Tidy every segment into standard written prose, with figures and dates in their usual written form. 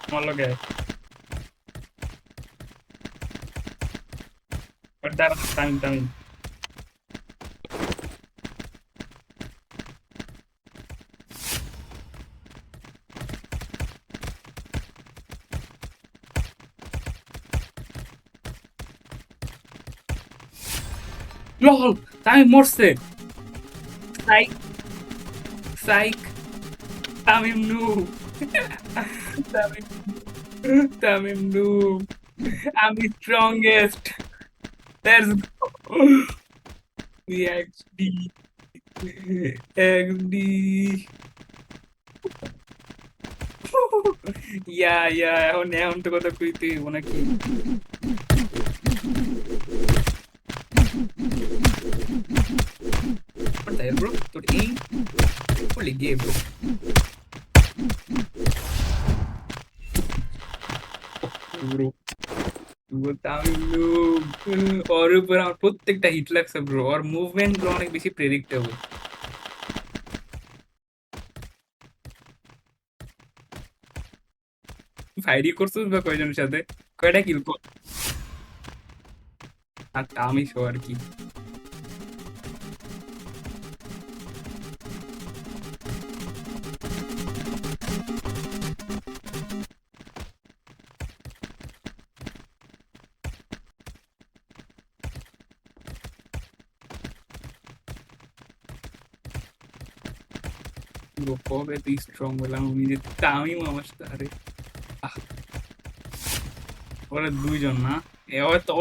আমার লগে দাঁড়া টাইম টাইম লল টাইম মরছে সাইক সাইক তামিম নু তামিম তামিম নু আমি strongest let's go XD XD yeah এখন এখন তো কথা কইতে হইব নাকি What the hell, bro? তোর এই holy gay, bro. Bro, Tamim নু ওর উপর আমার প্রত্যেকটা হিট লাগছে ব্রো ওর মুভমেন্ট গুলো অনেক বেশি প্রেডিক্টেবল ফায়ারি করছিস বা কয়জনের সাথে কয়টা কিল কর আর আমি শো আর কি Bro, কবে তুই স্ট্রং হলাম আমি যে তামিম আমার সাথে আরে আহ, ওরা দুইজন না ওরা তো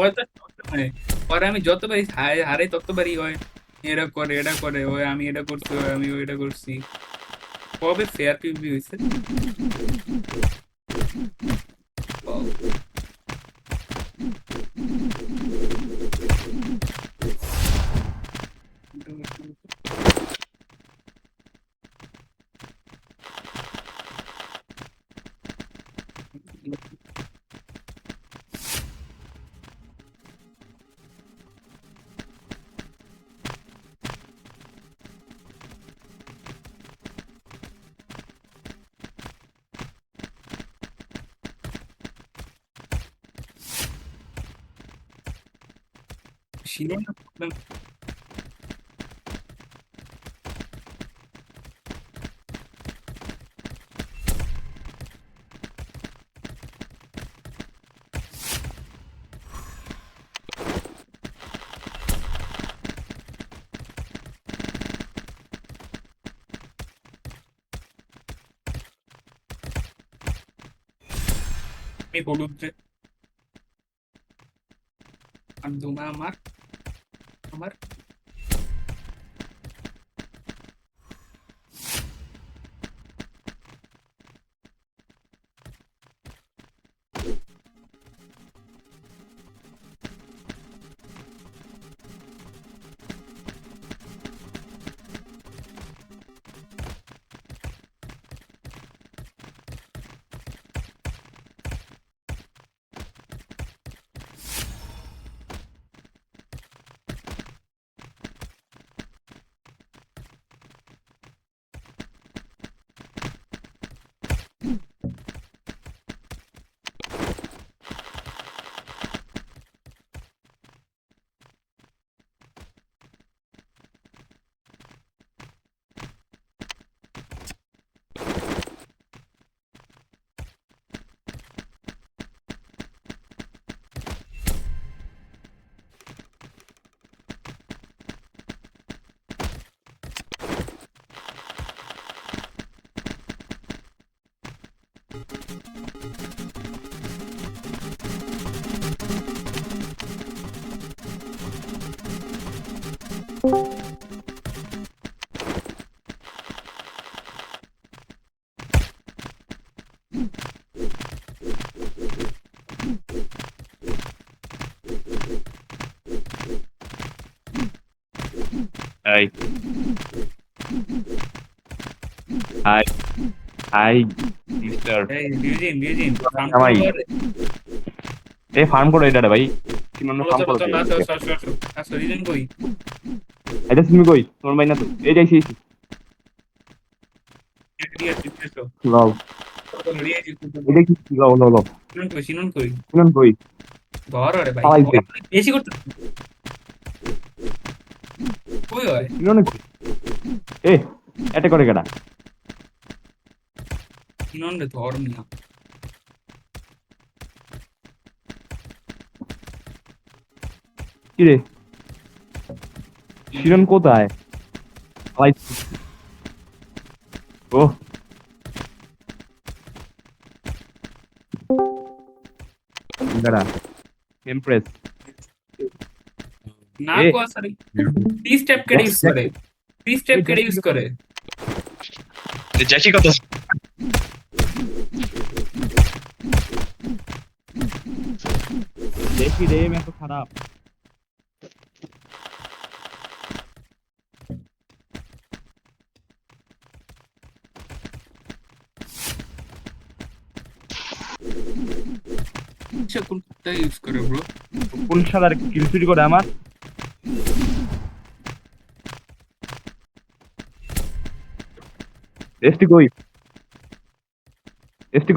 মানে ওরা আমি যতবারই হারে ততবারই হয় এটা করে ওই আমি এটা করছি ওই আমি ওইটা করছি কবে ফেয়ার পিভি হয়েছে ছিল না আমি হলুদ যে আর দুমা আমার আমার হাই হাই হাই মিস্টার এই বিউজিন বিউজিন জামাই এ ফার্ম করো এটা রে ভাই 3 নম্বর চলো ফার্ম চলো করো চলো আসো আসো আসো আসো রিজন কই এটা তুমি কই তোমার ভাই না তো এই যাইছি লও এটা কি লও লও লও সিনন কই শুনুন কই ধর রে ভাই পালাইছে বেশি করতে কই হয় শুনুন এ এটা করে কেডা সিনন রে ধর মিয়া কি রে শিরন কোথায় পালাইছে ও কেডা এমপ্রেস না এ কো সরি 3 স্টেপ কেটে ইউজ করে 3 স্টেপ কেটে ইউজ করে জ্যাকি কত দেখি রে এত খারাপ সে কোনটা ইউজ করে ব্রো কোন শালার কিল চুরি করে আমার এসটি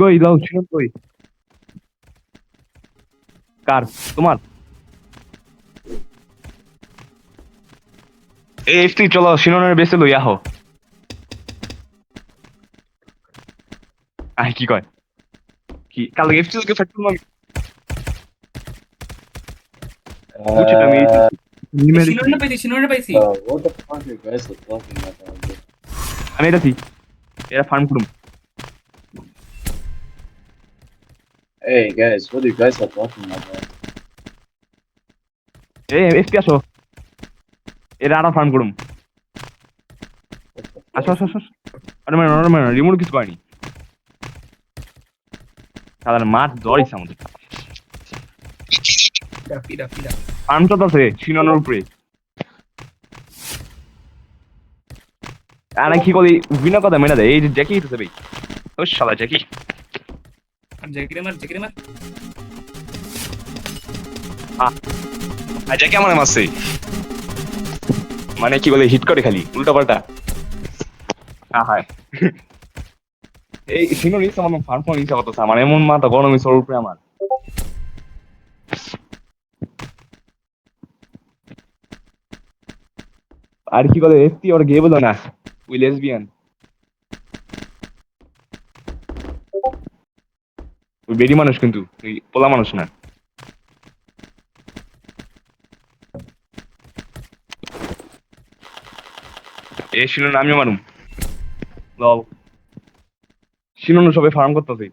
কই দাও শিরন কই কার তোমার এই এসটি চলো শিরনের বেসে লই আহো আই কি কয় কি কাল এফটি কে ফাটু মামি বুঝছি তুমি নিমে সিনন পাইছি What the fuck you guys are talking about? Dude? আমি এটাছি এরা ফার্ম করুম Hey guys, what you guys are talking about? এই এসটি আসো এরা আরো ফার্ম করুম What the আসো আসো আসো আরে মানে রিমোট কিছু করেনি তাদের মাঠ জ্বর ইচ্ছা আমাদের পিরা পিরা ফার্ম তো আছে শিননের উপরে আর কি করি বিনা কথা মেনে দেয় এই যে জ্যাকি হইতেছে ভাই ও শালা জ্যাকি আর জ্যাকেটে মার আর জ্যাকি আমার মারছে মানে কি বলে হিট করে খালি উল্টা পাল্টা হ্যাঁ এই শিনো নিস আমার ফার্ম ফোন ইচ্ছা করতেছে আমার এমন মাথা গরম হয়েছে ওর উপরে আমার আর কি বলে এফটি ওর গে বলো না উই লেসবিয়ান ওই বেডি মানুষ কিন্তু ওই পোলা মানুষ না এ শিনো আমিও মারুম লও শিনো সবাই ফার্ম করতেছে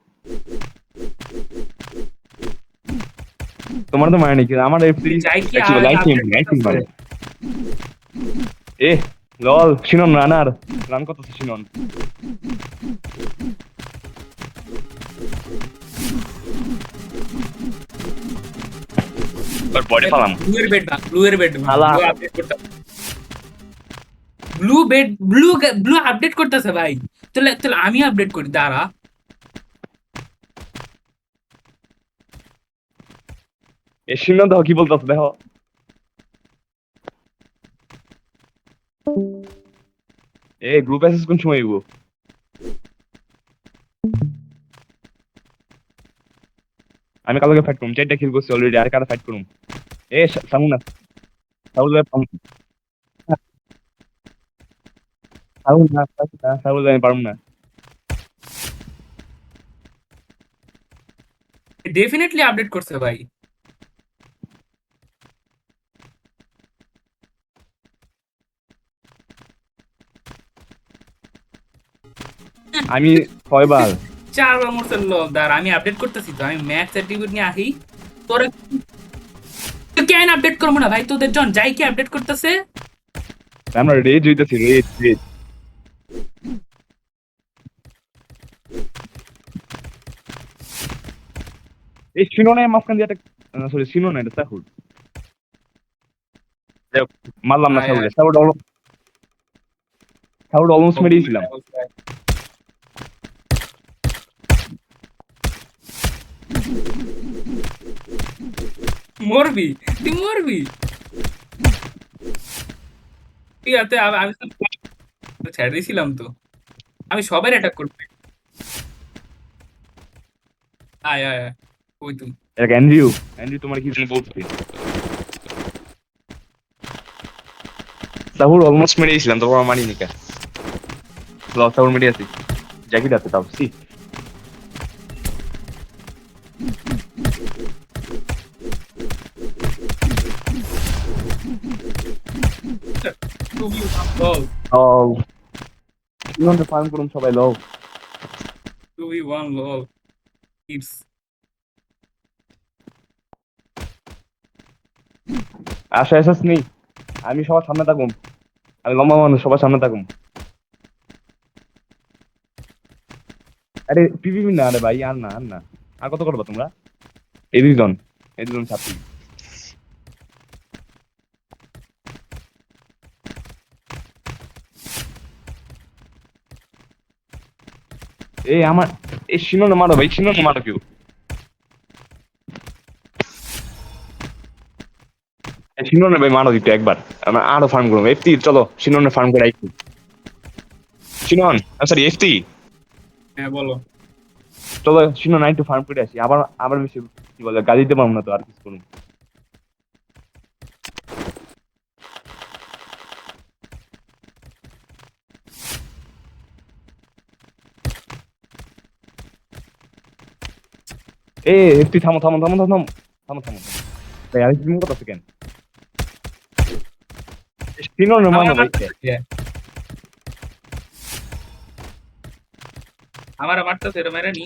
তোমার তো মানে নাকি আমার এফটি যাই কি লাইটিং মানে এ লল শিনন রানার রান করতেছে শিনন ওর বডি পালাম ব্লু এর বেড আলা। আপডেট করতে ব্লু আপডেট করতেছে ভাই তাহলে আমি আপডেট করি দাঁড়া এ শিনন দেখো কি বলতেছে দেখো এ গ্রুপ অ্যাসেস কোন সময় হইব আমি কালকে ফাইট করুম 4টা কিল করছি অলরেডি আর কারা ফাইট করুম এ সামুনা সাউল আমি পারুম না ডেফিনেটলি আপডেট করছে ভাই আমি কয়বার 4বার মোরসেল লোক দাঁড়া আমি আপডেট করতেছি তো আমি ম্যাচ সার্টিফিকেট নিয়ে আহি তোরা কেন আপডেট করবো না ভাই তোদের জন যাই কি আপডেট করতেছে আমরা রেজ হইতেছি রেজ এই শিনোনে মাঝখান দিয়ে একটা সরি শিনোনে এটা সাহুল মারলাম না সাহুলে সাহুল অলমোস্ট মেরেছিলাম মরবি তুই মরবি ঠিক আছে আমি তো ছেড়ে দিয়েছিলাম তো, আমি সবাই অ্যাটাক করতে। আয় আয় আয়, ওই তুই। এক অ্যান্ড্রিউ, অ্যান্ড্রিউ তোমার কি জন্য বলছি? সাহুর অলমোস্ট মেরে দিয়েছিলাম, তারপর আমার মারিনি কে। সাহুর মেরে আছি, জ্যাকেট আছে তাও সি। খুবই লল, লও, কিভাবে ফার্ম করুন সবাই লও। খুবই ওয়ান লল ইটস। আশা এসাস নেই, আমি সবার সামনে থাকুম, আমি লম্বা মানুষ, সবার সামনে থাকুম। আরে পিপিপি না রে ভাই, আর না আর না। আর কত করবো তোমরা? এই দুজন, এই দুজন ছাত্রী। এই আমার, এই শিনোনে মারো ভাই, শিনোনে মারো কেউ। এই শিনোনে ভাই মারো দিতে একবার, আমরা আরো ফার্ম করবো। এফটি চলো, শিনোনে ফার্ম করে আইছি। শিনন, সরি এফটি, হ্যাঁ বলো। চলো শিনো নাইন টু ফার্ম করে আসি। আবার আবার বেশি কি বলে গাড়ি দিতে পারবো না তো, আর কিছু করুন। এ এফটি থামো থামো থামো থামো থামো থামো থামো। ভাই আমি তুমি কত সেকেন্ড? শিনোনে আমার মারো ভাই। মারতেছে, আমার মারতেছে, এটা মেরে নি,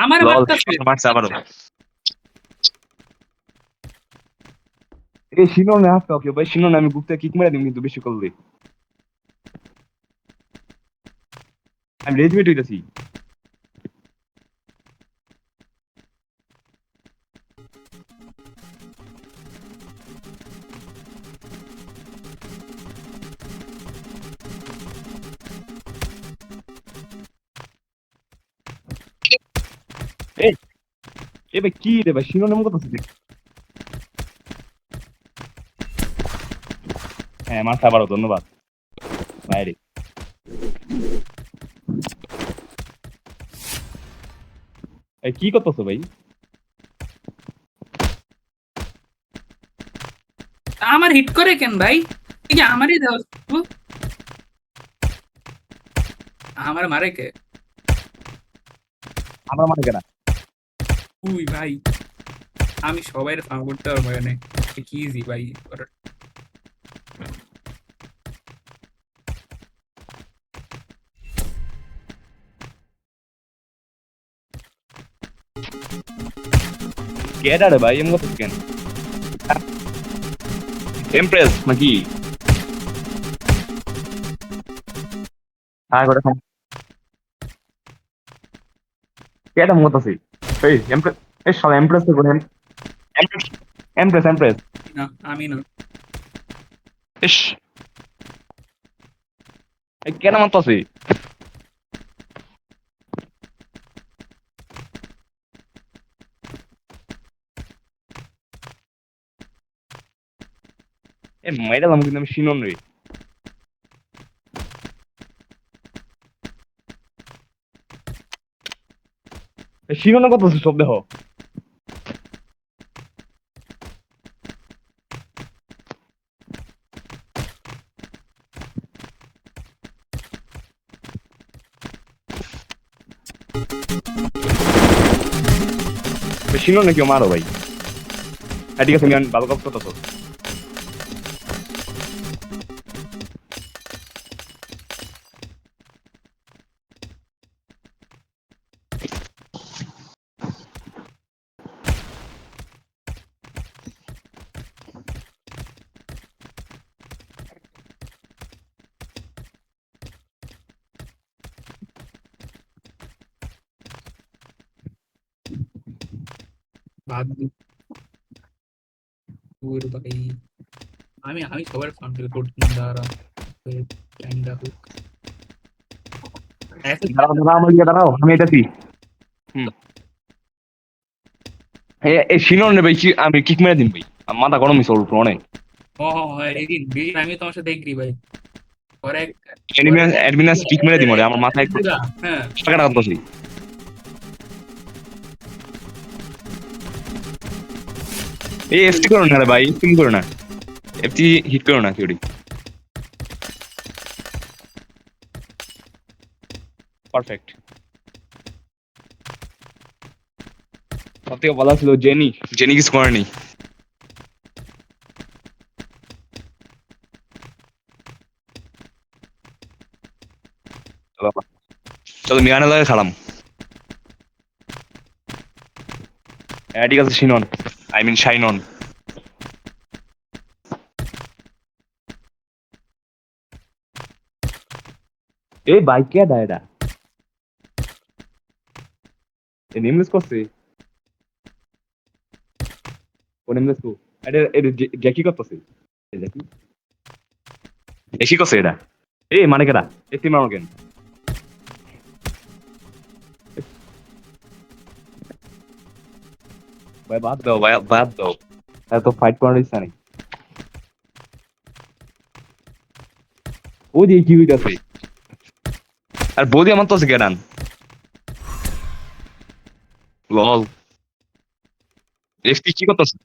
আমার লল, মারতেছে। শিনোনে মারছে আবারও। এই শিনোনে আসতে ওকে ভাই, শিনোনে আমি গুপ্তে কিক মেরে দিম কিন্তু বেশি করলে। আমি রেজমেট হইতাছি। এই এ ভাই কি রে ভাই, শিনোনে মতো করতেছি। হ্যাঁ মারছে আবারও, ধন্যবাদ বাইরে। এই কি করতেছো ভাই? আমার হিট করে কেন ভাই? এই যে আমারই দাও শুধু। আমার মারে কে? আমার মানে কেনা। তুই ভাই, আমি সবাই ফার্ম করতে পারবো এখানে, কি ইজি ভাই করার। কেডা রে ভাই এমন করতেছ কেন? এমপ্রেস নাকি? হ্যাঁ করে খাম। কেডা এমন করতেছি? এই এমপ্রেস, এই সব এমপ্রেস তো করে। Empress, empress empress. না আমি না। ইস, এই কেন মারতাছি? এ মাইরালাম কিন্তু আমি শিনন রে। এই শিননে করতেছি সব দেহ। শিননে কেউ মারো ভাই। হ্যাঁ ঠিক আছে, আমি ভালো কাজ করতেছো। বাদ দি, দূর ভাই। আমি সবার ফার্ম করছি দাঁড়া, টাইমটা হোক। দাঁড়াও দাঁড়াও, আমার দিকে দাঁড়াও, আমি এটাছি। হুম, এই শিনন রে ভাই, আমি কিক মেরে দিন ভাই। আমার মাথা গরম হয়েছে ওর উপর অনেক। ও এদিন দুদিন আমি তোমার সাথে এগ্রি ভাই। পরে অ্যাডমিনাস স্টিক মেরে দিই মরে আমার মাথায় একটু হ্যাঁ টাকা টাকা করতেছি। এই এফটি করো না রে ভাই, এফটি করো না, এফটি হিট করো না কেউরি। পারফেক্ট। সব থেকে ভালো ছিল জেনি, জেনি কিছু করেনি। চলো চলো মিয়ানা লাগে খালাম। হ্যাঁ ঠিক আছে শিনন, আই মিন শাইনন। এই বাইক কে দেয় এটা? এ নেমলেস করছে, ও নেমলেস কো? এটা এটা জ্যাকি করতেছে, এই জ্যাকি এসি করছে এটা। এই মানে কেডা? একটি মারো কেন? ভাই বাদ দাও ভাই, বাদ দাও, এত ফাইট করার ইচ্ছা নেই। ও দিয়ে কি হইতাছে? আর বৌদি আমার তো আছে কেডান লল। এফটি কি করতেছে?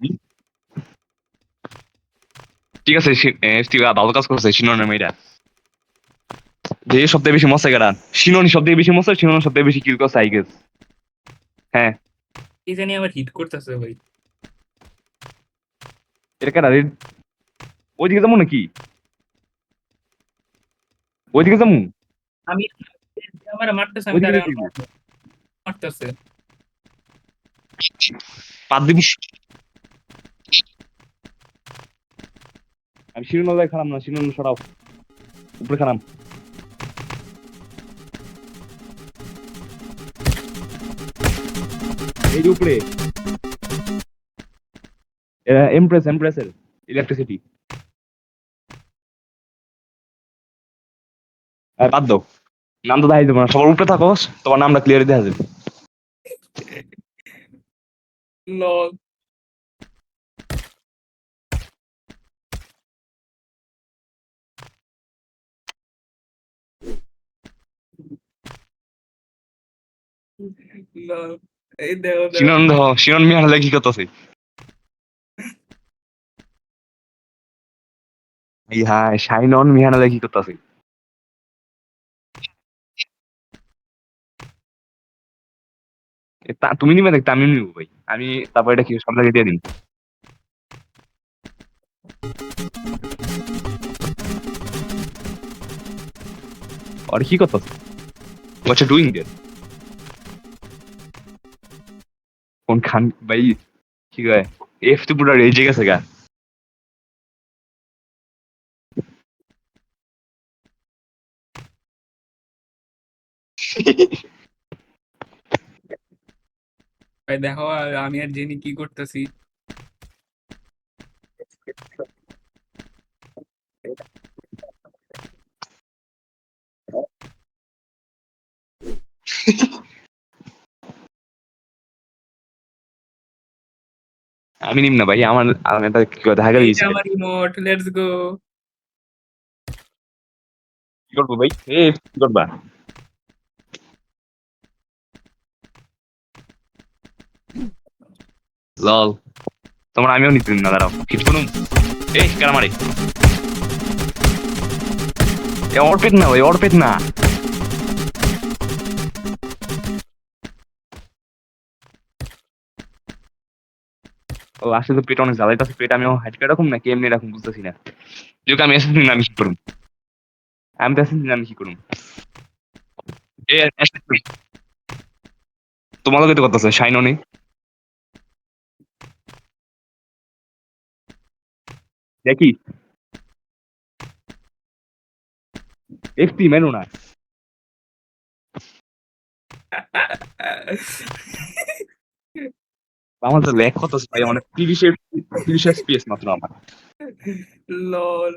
ঠিক আছে এফটি ভালো কাজ করছে শিননের মেয়েরা। যে সবথেকে বেশি মশা কেডান? শিননি সবথেকে বেশি মশা, শিনন সবথেকে বেশি কিল করছে আই গেস। হ্যাঁ কি জানি আবার হিট করতেছে ভাই। এটা কেডা? ওইদিকে যাবো নাকি? ওইদিকে যাবো? আমি আমার মারতেছে, আমি ওইদিকে তারা যাবো? মারতেছে। পাত দিবি? আমি শিরোন খারাপ না, শিরোন সরাও, উপরে খারাপ। এই যে উপরে এমপ্রেস, এমপ্রেসের ইলেকট্রিসিটি। বাদ দাও, নাম তো দেখাই দেবো না, সবার উপরে থাকো, তোমার নামটা ক্লিয়ার দেখা যাবে। লল লল এই দেখো দেখো। শিরন দেখো, শিরন মিয়া হলে কি করতেছে? এই হ্যাঁ শাইনন মিয়া হলে কি করতেছে? তুমি নিবে দেখতে, আমি নিবো ভাই, আমি তারপর এটা কি সব জায়গায় দিয়ে দিন। আর কি করতেছে? হোয়াটস ডুইং দেয়ার? কোন খান ভাই, কি কয়, এফ তো পুরো রেজে গেছে গা। ভাই দেখো আমি আর জেনি কি করতেছি। আমি নিম না ভাই, আমার আমি এটা কি করে দেখা এইটা গেছে। আমার রিমোট, লেটস গো। কি করবো ভাই, এ কি করবা? লল, তোমার আমিও নিতে দিন না, দাঁড়াও হিট করুন। এই কেন মারি? এ অর্পেট না ভাই, অর্পেট না। ও আসলে তো পেট অনেক জ্বালাইতেছে, পেট আমি হাইট করে রাখুন না কেমনি রাখুন বুঝতেছি না। যেহেতু আমি অ্যাসেসিন, আমি কি করুন? আমি তো অ্যাসেসিন, আমি কি করুন? এ assassin, তোমার লোকে তো করতেছে শাইননি। দেখি এফটি মেনু না। আমার তো ল্যাগ করতেছে ভাই, অনেক 30 FPS মাত্র আমার। লল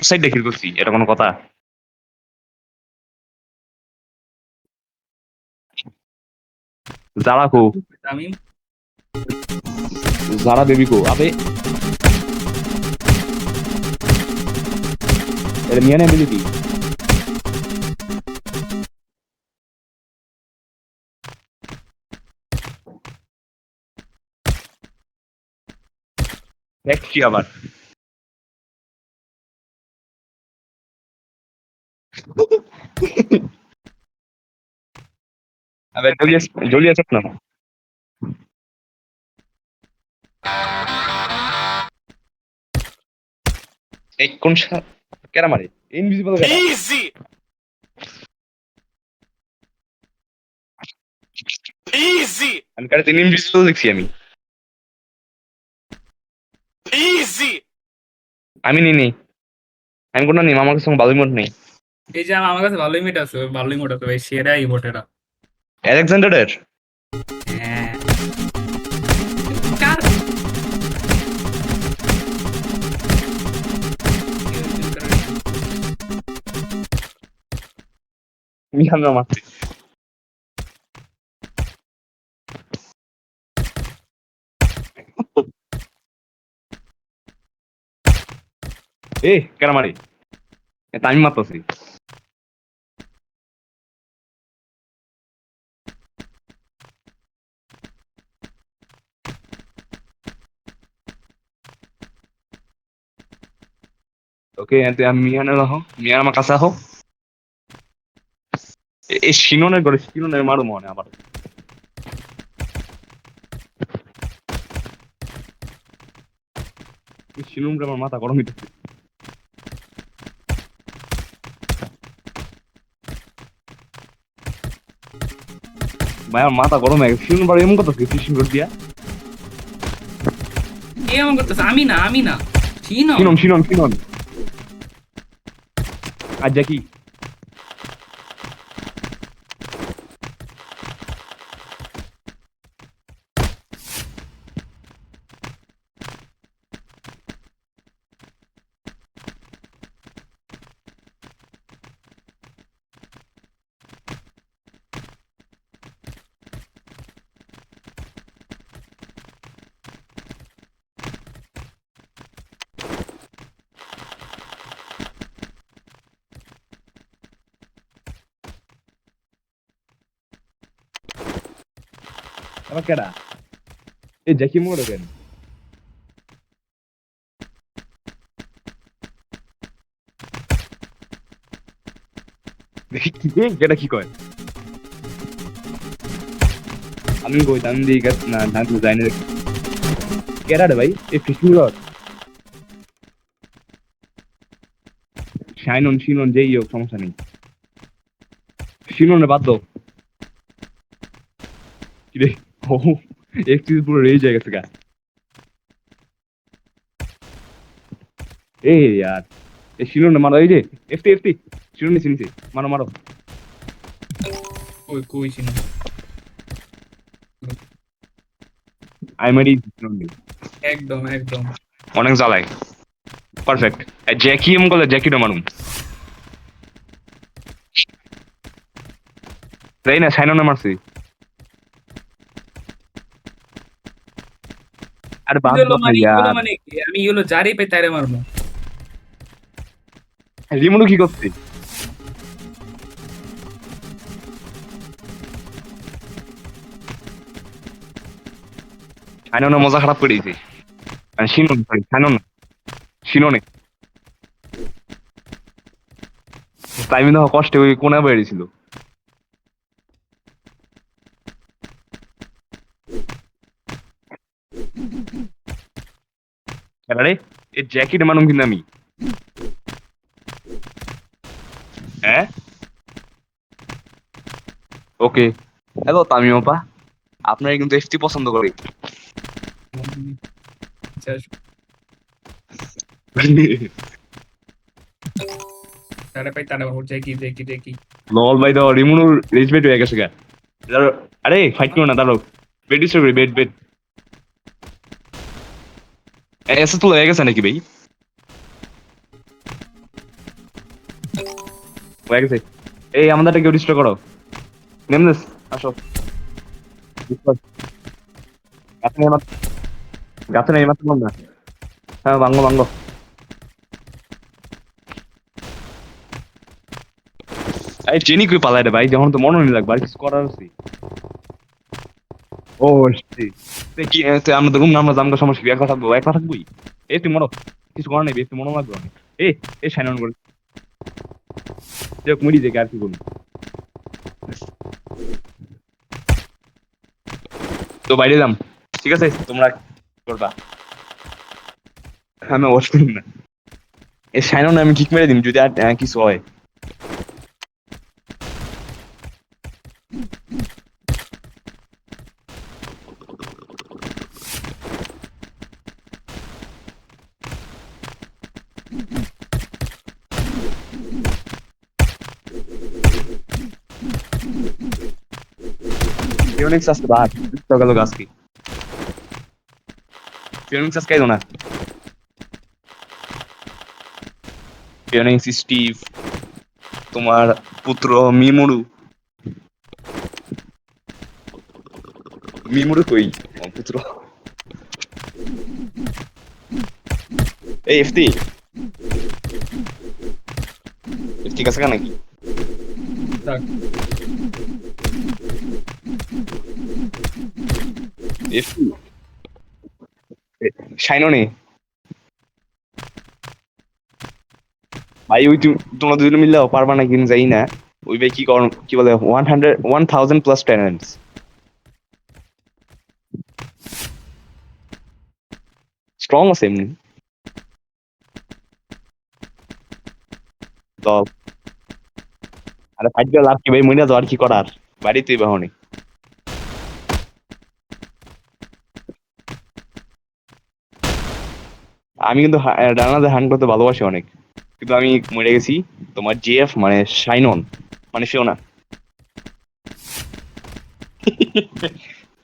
সাইড দেখি করছি, এটা কোনো কথা? যারা কো, আমি যারা দেবী কো আবে। এটা মিয়ান এবিলিটি। দেখছি আবার আবার জলিয়ে চাপ না। এই কোন কেরা মারে ইনভিজিবল কেরা? Easy! Easy! আমি কারে তিন ইনভিজিবল দেখছি আমি। Easy! আমি নিই আমি কোনো নিম, আমার কাছে কোনো ভালো ইমোট নেই। এই যে আমার কাছে ভালো ইমোট আছে, ভালো ইমোট আছে ভাই, সেরা ইমোট এটা। আলেকজান্ডারের হ্যাঁ কার মিয়ান মারছে। এ কেরা মারে? এটা আমি মারতেছি। ওকে এতে আমি মিয়ানের রাখো, মিয়ান আমার কাছে আহো। এই শিননের করে শিননের মারো মনে আবার। শিনুমটা আমার মাথা গরম হইতেছে। ভাই আমার মাথা গরম হয়ে গেছে। শিনুম বাড়ি এমন কথা ফিশিং করে দিয়া। কে এমন করতেছে? আমি না, আমি না, চিনো শিনন শিনন শিনন আর জ্যাকি। আবার কেডা? এই জ্যাকি মোড়ে কেন? দেখি কি কেডা কি কয়? আমি কই আমি দিই গাছ না না তো যাই না। কেডা রে ভাই? এই ফিশিং রড শাইনন শিনন যেই হোক সমস্যা নেই। শিননে বাদ দাও। কি রে? ও একটু পুরো রেজ হয়ে গেছে গা। এই यार এই শিননে মারো, এই যে এফটি এফটি শিনন নিচে নিচে মারো মারো। কই কই চিনো? আই মারি শিনন একদম একদম। অনেক জ্বালায়। পারফেক্ট। জ্যাকি এম করলে জ্যাকিটা মারুম। তাই না সাইননে মারছি। আরে বাদ ইগুলো দাও না মানে ইগুলো यार। মানে কি? আমি ইগুলো যারই পাই তারে মারবো। রিমুনু কি করছে? সাইননে মজা খারাপ করে দিয়েছে। শিনন সরি সাইনন শিননে টাইমিং দেখো কষ্টে ওই কোনা বেরিয়েছিল। আরে এই জ্যাকেট মানুম কিন্তু আমি। হ্যাঁ ওকে হ্যালো তামিম আপা, আপনারা কিন্তু এফটি পছন্দ করি। আচ্ছা, তারে পাই তারে মারবো। দেখি দেখি দেখি। লল ভাই দাও রিমুনুর রেজমেট হয়ে গেছে গা। আরে ফাইট করো না দাঁড়াও। বেড ডিস্টার্ব বেড বেড এসে তো হয়ে গেছে নাকি ভাই? হয়ে গেছে। এই আমাদেরটা কেউ ডিস্টার্ব করো। নেমলেস আসো। গাছে নেই মাত্র, গাছে নেই মাত্র না। হ্যাঁ ভাঙ্গো ভাঙ্গো। এই ট্রেনিং করে পালাই রে ভাই, যখন তো মনে নেই লাগবে আর কিছু করার আছে। ও shit. কি আমরা তো রুম নাম্বার জানবো, সমস্যা কি? একলা থাকবো, একলা থাকবোই। এই তুই মনো, কিছু করার নেই, তুই মনো লাগবে অনেক। এ এ সাইন করে দেখ মুড়ি দেখে আর কি বলবো। তো বাইরে যাম, ঠিক আছে তোমরা করবা, আমি ওয়াশ করুন না। এ সাইন আমি কিক মেরে দিম যদি আর কিছু হয়। ফিওনিক্স আজকে বাদ সকাল আজকে, ফিওনিক্স আজকে আইলো না। ফিওনিক্স, স্টিভ, তোমার পুত্র মিমুরু। মিমুরু কই? আমার পুত্র। এই এফটি, এফটি কাছে নাকি? থাক। এফটি শাইনো নেই ভাই, ওই তোমরা দুজন মিললে পারবা না কিনা যাই না। ওই ভাই কি কর, কি বলে 1000 প্লাস ট্যালেন্টস। স্ট্রং আছে এমনি তো। আরে ফাইট করে লাভ কি ভাই, মইনা যাওয়ার কি করার, বাড়িতেই বাহনে। আমি কিন্তু ডানাতে হান করতে ভালোবাসি অনেক, কিন্তু আমি মরে গেছি তোমার জিএফ মানে শাইনন, মানে সেও না।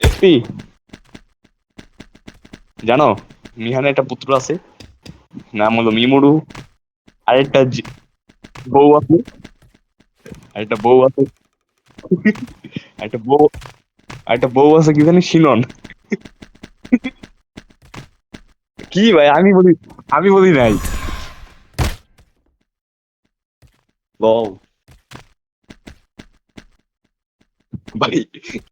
এফপি জানো, মিহানের একটা পুত্র আছে, নাম হলো মিমুরু। আরেকটা বউ আছে, আরেকটা বউ আছে, একটা বউ, আরেকটা বউ আছে কি জানি সিনন। কি ভাই আমি বলি নাই। লও ভাই